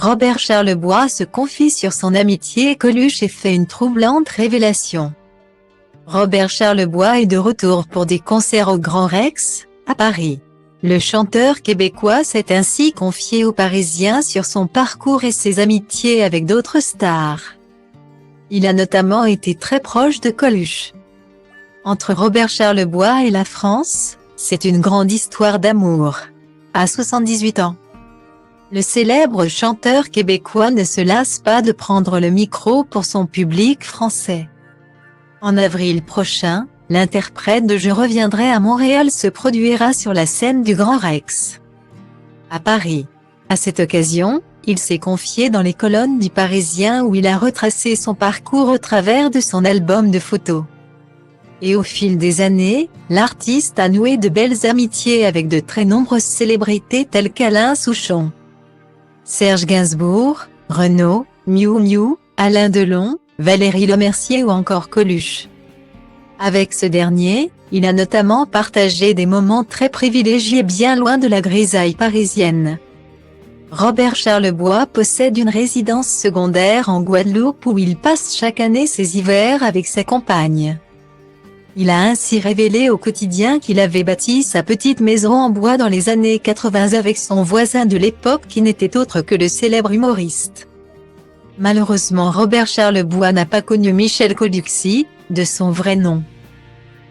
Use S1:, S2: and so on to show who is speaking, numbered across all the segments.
S1: Robert Charlebois se confie sur son amitié Coluche et fait une troublante révélation. Robert Charlebois est de retour pour des concerts au Grand Rex, à Paris. Le chanteur québécois s'est ainsi confié aux Parisiens sur son parcours et ses amitiés avec d'autres stars. Il a notamment été très proche de Coluche. Entre Robert Charlebois et la France, c'est une grande histoire d'amour. À 78 ans, le célèbre chanteur québécois ne se lasse pas de prendre le micro pour son public français. En avril prochain, l'interprète de Je reviendrai à Montréal se produira sur la scène du Grand Rex, à Paris. À cette occasion, il s'est confié dans les colonnes du Parisien où il a retracé son parcours au travers de son album de photos. Et au fil des années, l'artiste a noué de belles amitiés avec de très nombreuses célébrités telles qu'Alain Souchon, Serge Gainsbourg, Renaud, Miou Miou, Alain Delon, Valérie Lemercier ou encore Coluche. Avec ce dernier, il a notamment partagé des moments très privilégiés bien loin de la grisaille parisienne. Robert Charlebois possède une résidence secondaire en Guadeloupe où il passe chaque année ses hivers avec sa compagne. Il a ainsi révélé au quotidien qu'il avait bâti sa petite maison en bois dans les années 80 avec son voisin de l'époque qui n'était autre que le célèbre humoriste. Malheureusement, Robert Charlebois n'a pas connu Michel Colucci, de son vrai nom,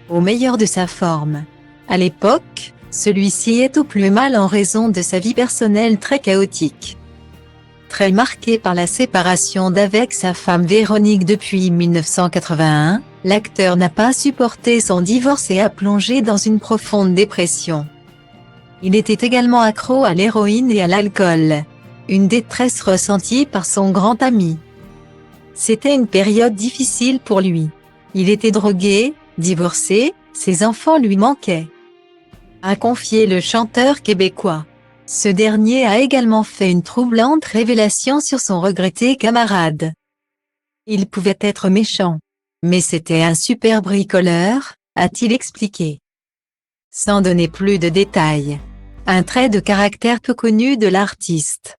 S1: au meilleur de sa forme. À l'époque, celui-ci est au plus mal en raison de sa vie personnelle très chaotique. Très marqué par la séparation d'avec sa femme Véronique depuis 1981, l'acteur n'a pas supporté son divorce et a plongé dans une profonde dépression. Il était également accro à l'héroïne et à l'alcool, une détresse ressentie par son grand ami. C'était une période difficile pour lui. Il était drogué, divorcé, ses enfants lui manquaient, a confié le chanteur québécois. Ce dernier a également fait une troublante révélation sur son regretté camarade. Il pouvait être méchant, mais c'était un super bricoleur, a-t-il expliqué. Sans donner plus de détails. Un trait de caractère peu connu de l'artiste.